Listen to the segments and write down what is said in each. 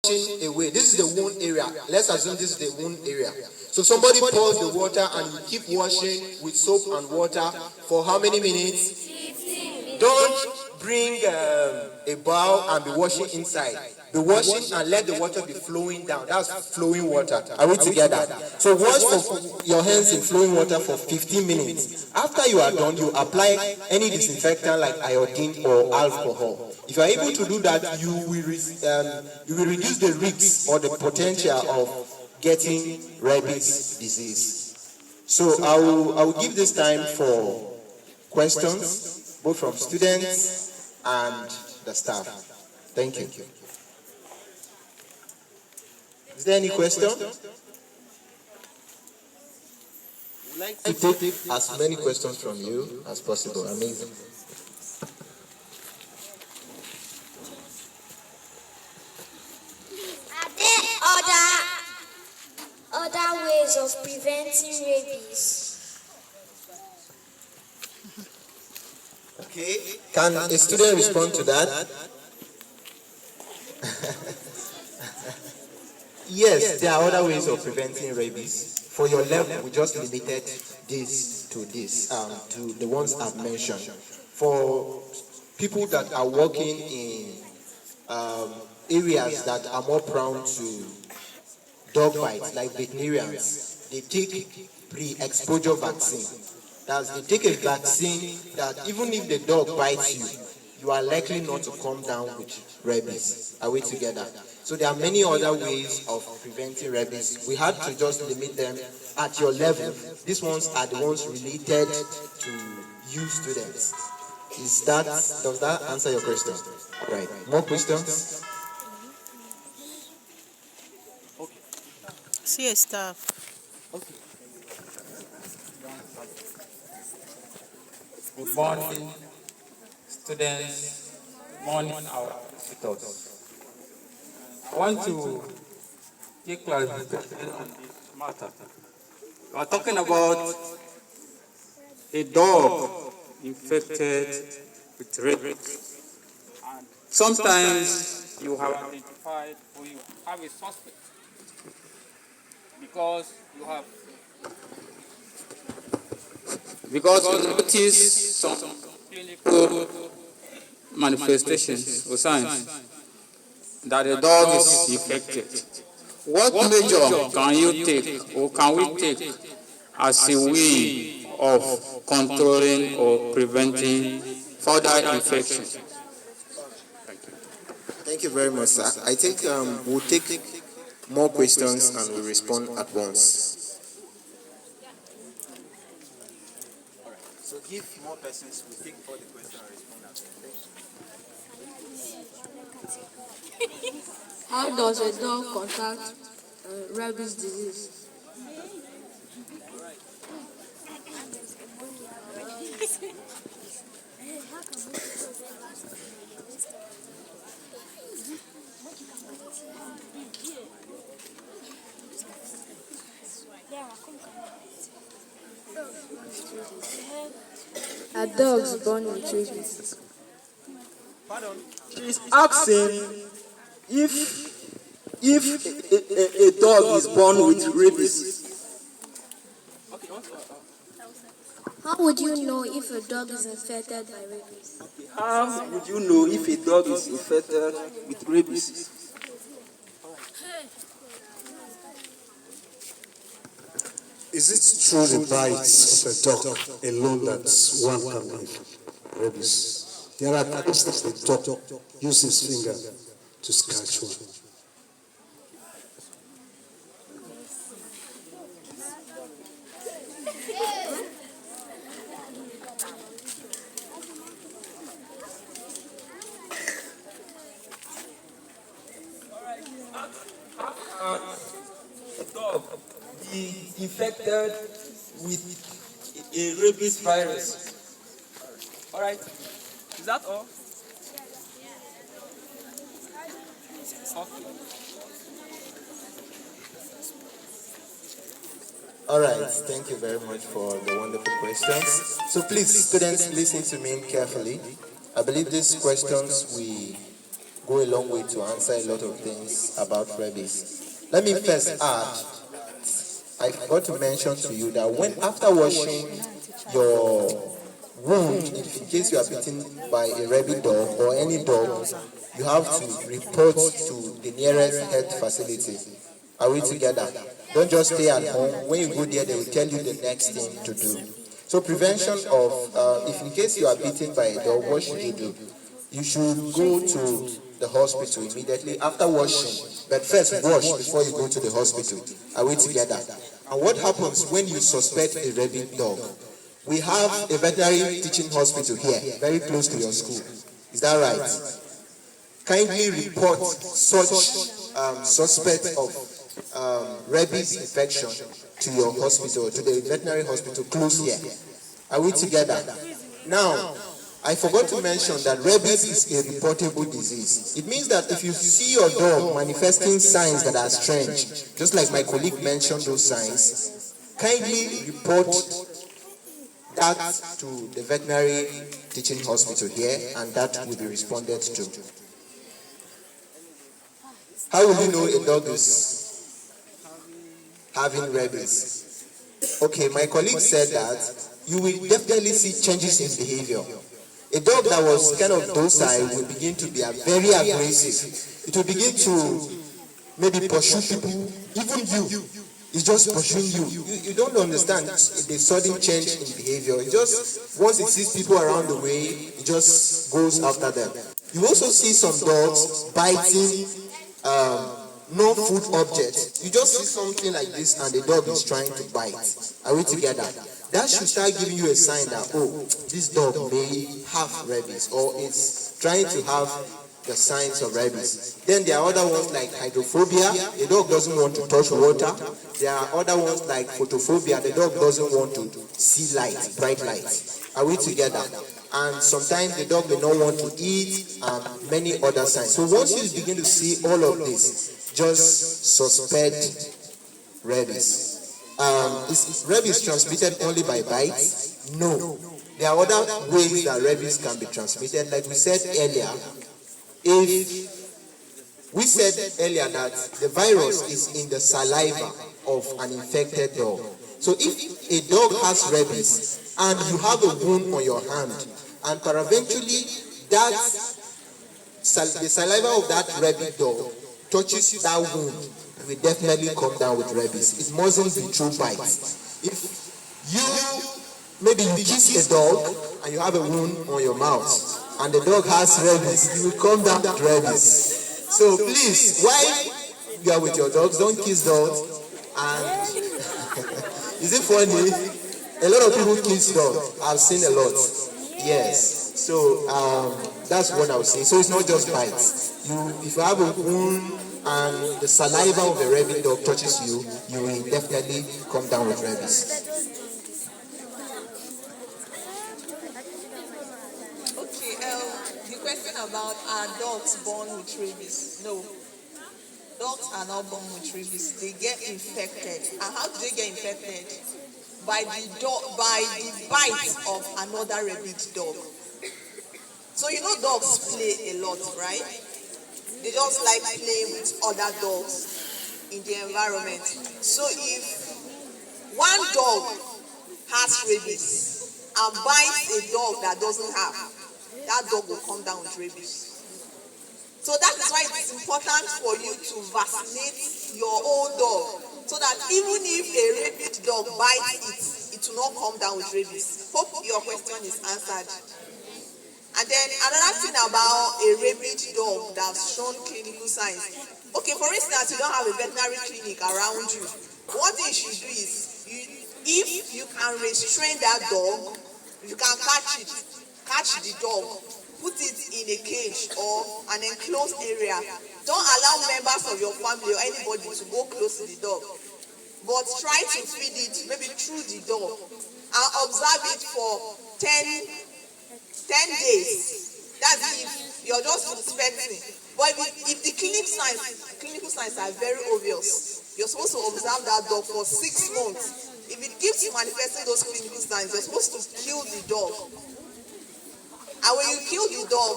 washing away. This is the wound area. Let's assume this is the wound area. So somebody pours the water and you keep washing with soap and water for how many minutes? 15. Don't bring a bowl and be washing inside. Be washing and let the water be flowing down. That's flowing water. Are we together? So wash your hands in flowing water for 15 minutes. After you are done, you apply any disinfectant like iodine or alcohol. If you are able to do that, you will reduce the risk or the potential of getting rabies disease. So I will give this time for questions, both from students and the staff. Thank you. Is there any question? We'd like to take as many questions from you as possible. Amazing. Are there other ways of preventing rabies? Okay. Can a student respond to that? Yes, there are other ways of preventing rabies. For your level, we just limited this to the ones I've mentioned. For people that are working in areas that are more prone to dog bites, like veterinarians, they take pre-exposure vaccine. That's, they take a vaccine that even if the dog bites you, you are likely not to come down with rabies. Are we together? So there are many other ways of preventing rabies. We had to just limit them at your level. These ones are the ones related to you students. Does that answer your question? Right. More questions? Okay. See a staff. Okay. Good morning, students. Good morning, our visitors. I want to take clarification on this matter. We are talking about a dog infected with rabies. And sometimes you have identified or you have a suspect because you notice some clinical manifestations or signs that the dog is infected. What measure can you take or can we take as a way of controlling or preventing further infection? Thank you very much, sir. I think we'll take more questions and we'll respond at once. So give more persons, we'll take all the questions and respond at once. How does a dog contact rabies disease? Are dogs born with rabies? Pardon? She's asking if a dog is born with rabies. How would you know if a dog is infected by rabies? How would you know if a dog is infected with rabies? Is it through the bites of a dog alone that one can have rabies? There are times that the dog uses his finger to scratch one. Dog be infected with a rabies virus. All right. Is that all? Okay. All right, thank you very much for the wonderful questions. So please, students, listen to me carefully. I believe these questions we go a long way to answer a lot of things about rabies. Let me first add, I forgot to mention to you that when after washing your wound, in case you are bitten by a rabid dog or any dog, you have to report to the nearest health facility. Are we together? Don't just stay at home. When you go there, they will tell you the next thing to do. So prevention of, if in case you are bitten by a dog, what should you do? You should go to the hospital immediately after washing. But first wash before you go to the hospital. Are we together? And what happens when you suspect a rabid dog? We have a veterinary teaching hospital here, very close to your school. Is that right? Kindly report such suspect of rabies infection to your hospital, to the veterinary hospital close here. Are we together? Now, I forgot to mention that rabies is a reportable disease. It means that if you see your dog manifesting signs that are strange, just like my colleague mentioned those signs, kindly report that to the veterinary teaching hospital here, and that will be responded to. How will you know a dog is having rabies? Okay, my colleague said that you will definitely see changes in behavior. A dog that was kind of docile will begin to be very aggressive. It will begin to maybe pursue people, even you. It's just pursuing you. You don't understand the sudden change in behavior. It just, once it sees people around the way, it just goes after them. You also see some dogs biting non-food objects. You just see something like this and the dog is trying to bite. Are we together? That should start giving you a sign that, oh, this dog may have rabies or is trying to have the signs of rabies. Then there are other ones like hydrophobia. The dog doesn't want to touch water. There are other ones like photophobia. The dog doesn't want to see light, bright light. Are we together? And sometimes the dog may not want to eat, and many other signs. So once you begin to see all of this, just suspect rabies. Is rabies transmitted only by bites? No. There are other ways that rabies can be transmitted. Like we said earlier, if we said earlier that the virus is in the saliva of an infected dog. So if a dog has rabies and you have a wound on your hand, and peradventurely that the saliva of that rabid dog touches that wound, it will definitely come down with rabies. It mustn't be through bites. If maybe you kiss a dog and you have a wound on your mouth and the dog has rabies, it will come down with rabies. So please, while you are with your dogs, don't kiss dogs. And is it funny? A lot of people kiss dogs. I've seen a lot. Yes. So that's what I would say. So it's not just bites. If you have a wound and the saliva of a rabid dog touches you, you will definitely come down with rabies. Okay, the question about are dogs born with rabies? No. Dogs are not born with rabies. They get infected. And how do they get infected? By the bite of another rabid dog. So you know dogs play a lot, right? They just like playing with other dogs in the environment. So if one dog has rabies and bites a dog that doesn't have, that dog will come down with rabies. So that is why it is important for you to vaccinate your own dog, so that even if a rabid dog bites it will not come down with rabies. Hope your question is answered. And then another thing about a rabid dog that's shown clinical signs. Okay, for instance, you don't have a veterinary clinic around you. What you should do is, if you can restrain that dog, you can catch the dog, put it in a cage or an enclosed area. Don't allow members of your family or anybody to go close to the dog. But try to feed it maybe through the door and observe it for 10 days. That's if you're just suspecting. But if the clinical signs are very obvious, you're supposed to observe that dog for 6 months. If it keeps manifesting those clinical signs, you're supposed to kill the dog. And when you kill the dog,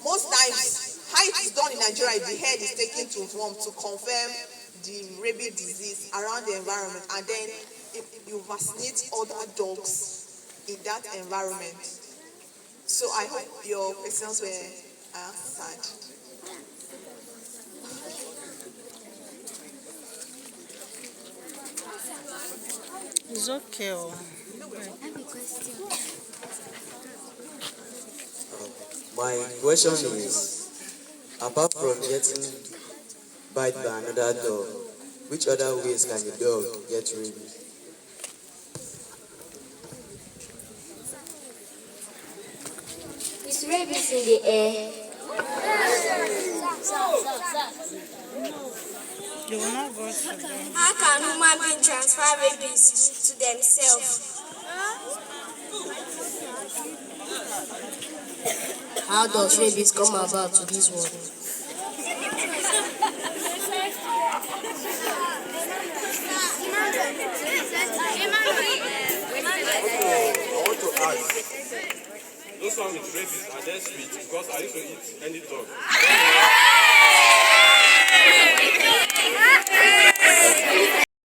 most times how it is done in Nigeria, the head is taken to confirm the rabies disease around the environment, and then you vaccinate other dogs in that environment. So I hope your questions were answered. It's okay. Oh. I have a question. My question is, apart from getting bite by another dog, which other ways can a dog get rabies? Is rabies in the air? You will not go to them. How can human beings transfer rabies to themselves? How does rabies come about to this world? I want to ask, those one with rabies, are they sweet? Because I used to eat any dog.